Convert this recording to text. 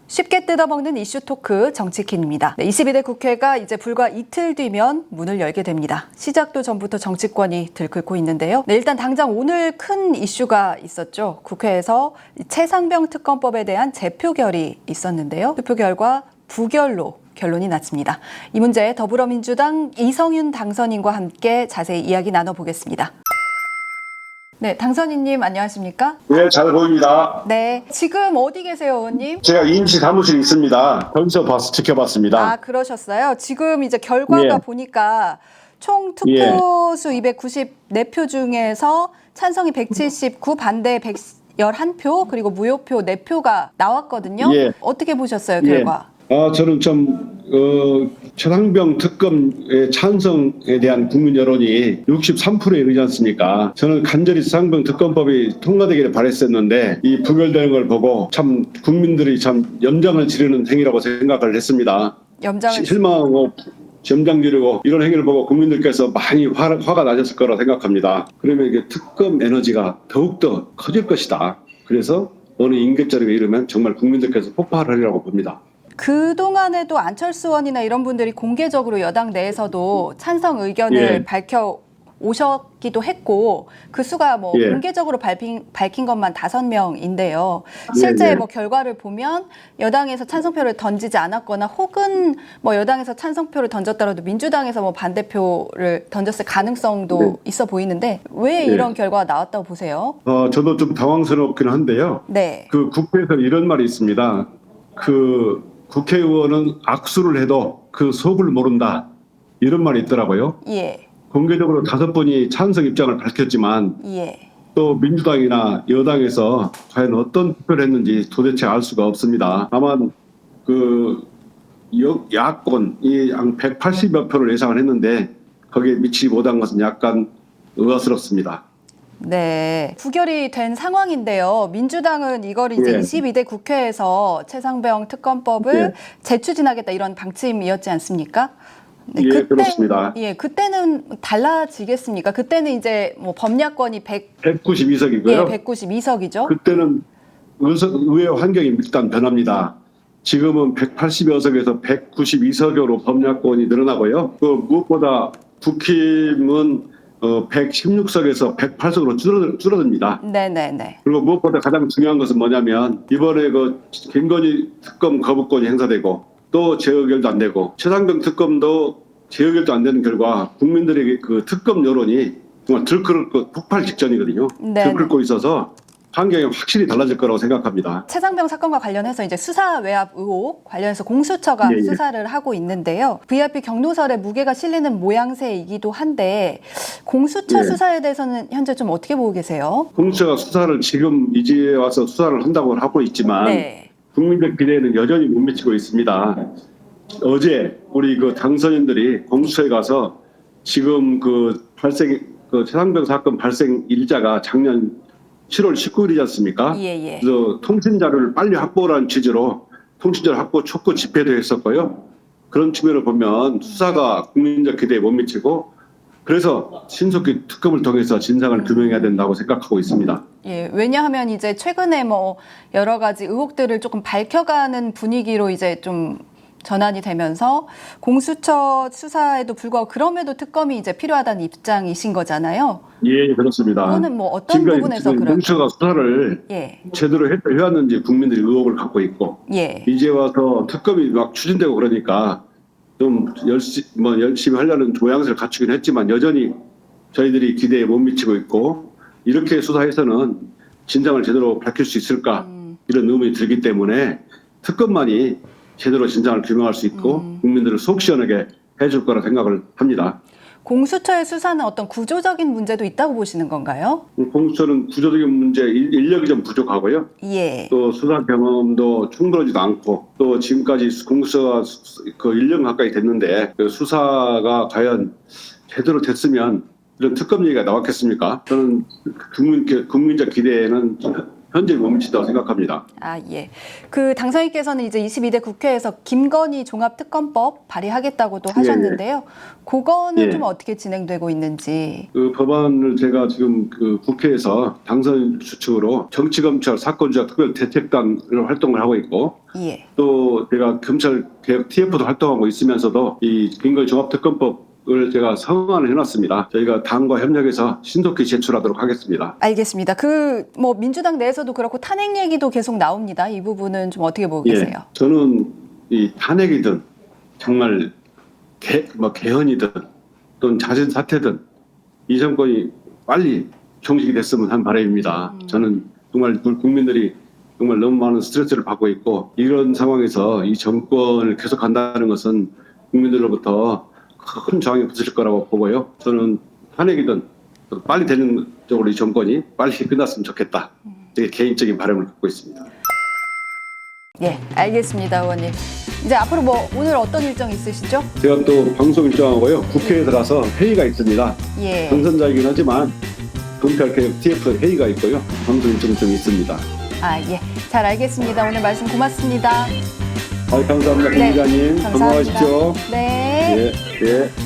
쉽게 뜯어먹는 이슈 토크 정치킨입니다. 22대 국회가 이제 불과 이틀 뒤면 문을 열게 됩니다. 시작도 전부터 정치권이 들끓고 있는데요. 일단 당장 오늘 큰 이슈가 있었죠. 국회에서 최상병 특검법에 대한 재표결이 있었는데요. 투표 결과 부결로 결론이 났습니다. 이 문제 더불어민주당 이성윤 당선인과 함께 자세히 이야기 나눠보겠습니다. 네, 당선인님 안녕하십니까? 네, 잘 보입니다. 네, 지금 어디 계세요, 의원님? 제가 인치 사무실에 있습니다. 거기서 지켜봤습니다. 아, 그러셨어요? 지금 이제 결과가 예. 보니까 총 투표수 294표 중에서 찬성이 179, 반대 111표, 그리고 무효표 4표가 나왔거든요. 예. 어떻게 보셨어요, 결과? 저는 좀 최상병 특검의 찬성에 대한 국민 여론이 63%에 이르지 않습니까? 저는 간절히 최상병 특검법이 통과되기를 바랬었는데 이 부결되는 걸 보고 참 국민들이 참 염장을 지르는 행위라고 생각을 했습니다. 실망하고 염장 지르고 이런 행위를 보고 국민들께서 많이 화가 나셨을 거라 생각합니다. 그러면 이게 특검 에너지가 더욱더 커질 것이다. 그래서 어느 임계점에 이르면 정말 국민들께서 폭발하리라고 봅니다. 그동안에도 안철수 의원이나 이런 분들이 공개적으로 여당 내에서도 찬성 의견을 밝혀 오셨기도 했고 그 수가 뭐 공개적으로 밝힌 것만 5명인데요. 실제 뭐 결과를 보면 여당에서 찬성표를 던지지 않았거나 혹은 뭐 여당에서 찬성표를 던졌더라도 민주당에서 뭐 반대표를 던졌을 가능성도 있어 보이는데 왜 이런 결과가 나왔다고 보세요? 저도 좀 당황스럽긴 한데요. 네. 그 국회에서 이런 말이 있습니다. 국회의원은 악수를 해도 그 속을 모른다. 이런 말이 있더라고요. 예. 공개적으로 5분이 찬성 입장을 밝혔지만 또 민주당이나 여당에서 과연 어떤 투표를 했는지 도대체 알 수가 없습니다. 다만 야권이 한 180여 표를 예상을 했는데 거기에 미치지 못한 것은 약간 의아스럽습니다. 네, 부결이 된 상황인데요. 민주당은 이걸 이제 22대 국회에서 최상병 특검법을 재추진하겠다 이런 방침이었지 않습니까? 네, 그렇습니다. 그때는 달라지겠습니까? 그때는 이제 뭐 범야권이 192석이고요. 192석이죠. 그때는 의회 환경이 일단 변합니다. 지금은 180여석에서 192석으로 범야권이 늘어나고요. 무엇보다 국힘은 116석에서 108석으로 줄어듭니다. 네네네. 그리고 무엇보다 가장 중요한 것은 뭐냐면 이번에 김건희 특검 거부권이 행사되고 또 재의결도 안 되고 최상병 특검도 재의결도 안 되는 결과 국민들에게 그 특검 여론이 정말 들끓고 폭발 직전이거든요. 들끓고 있어서 환경이 확실히 달라질 거라고 생각합니다. 최상병 사건과 관련해서 이제 수사 외압 의혹 관련해서 공수처가 수사를 하고 있는데요. VIP 경로설에 무게가 실리는 모양새이기도 한데 공수처 수사에 대해서는 현재 좀 어떻게 보고 계세요? 공수처가 수사를 지금 이제 와서 수사를 한다고 하고 있지만 국민적 기대에는 여전히 못 미치고 있습니다. 어제 우리 당선인들이 공수처에 가서 지금 최상병 사건 발생 일자가 작년 7월 19일이지 않습니까? 그래서 통신 자료를 빨리 확보하라는 취지로 통신 자료 확보 촉구 집회도 했었고요. 그런 측면을 보면 수사가 국민적 기대에 못 미치고 그래서 신속히 특검을 통해서 진상을 규명해야 된다고 생각하고 있습니다. 왜냐하면 이제 최근에 뭐 여러 가지 의혹들을 조금 밝혀가는 분위기로 이제 좀 전환이 되면서 공수처 수사에도 불구하고 그럼에도 특검이 이제 필요하다는 입장이신 거잖아요. 예, 그렇습니다. 그거는 뭐 어떤 부분에서 그럴까요? 공수처가 수사를 제대로 해왔는지 국민들이 의혹을 갖고 있고 이제 와서 특검이 막 추진되고 그러니까 좀 열심히 하려는 모양새를 갖추긴 했지만 여전히 저희들이 기대에 못 미치고 있고 이렇게 수사해서는 진상을 제대로 밝힐 수 있을까 이런 의문이 들기 때문에 특검만이 제대로 진상을 규명할 수 있고 국민들을 속 시원하게 해줄 거라 생각을 합니다. 공수처의 수사는 어떤 구조적인 문제도 있다고 보시는 건가요? 공수처는 구조적인 문제, 인력이 좀 부족하고요. 또 수사 경험도 충분하지도 않고 또 지금까지 공수처가 그 1년 가까이 됐는데 그 수사가 과연 제대로 됐으면 이런 특검 얘기가 나왔겠습니까? 저는 국민적 기대에는 현재 못 미친다고 생각합니다. 아, 예. 그 당선인께서는 이제 22대 국회에서 김건희 종합특검법 발의하겠다고도 하셨는데요. 그거는 예. 좀 어떻게 진행되고 있는지. 그 법안을 제가 지금 그 국회에서 당선 주축으로 정치검찰 사건조사특별대책단을 활동을 하고 있고 예. 또 제가 검찰개혁 TF도 활동하고 있으면서도 이 김건희 종합특검법을 제가 성안을 해놨습니다. 저희가 당과 협력해서 신속히 제출하도록 하겠습니다. 알겠습니다. 그 뭐 민주당 내에서도 그렇고 탄핵 얘기도 계속 나옵니다. 이 부분은 좀 어떻게 보고 계세요? 저는 이 탄핵이든 정말 개헌이든 또는 자진 사퇴든 이 정권이 빨리 종식이 됐으면 한 바람입니다. 저는 정말 국민들이 정말 너무 많은 스트레스를 받고 있고 이런 상황에서 이 정권을 계속 간다는 것은 국민들로부터 큰 저항이 붙을 거라고 보고요. 저는 탄핵이든 빨리 되는 쪽으로 이 정권이 빨리 끝났으면 좋겠다. 되게 개인적인 바람을 갖고 있습니다. 예, 알겠습니다, 의원님. 이제 앞으로 뭐 오늘 어떤 일정 있으시죠? 제가 또 방송 일정하고요. 국회에 들어가서 회의가 있습니다. 예. 당선자이긴 하지만 검찰개혁 TF 회의가 있고요. 방송 일정이 좀 있습니다. 아, 예. 잘 알겠습니다. 오늘 말씀 고맙습니다. 감사합니다. 김 기자님. 감사합니다. 건강하십시오. 네. 예.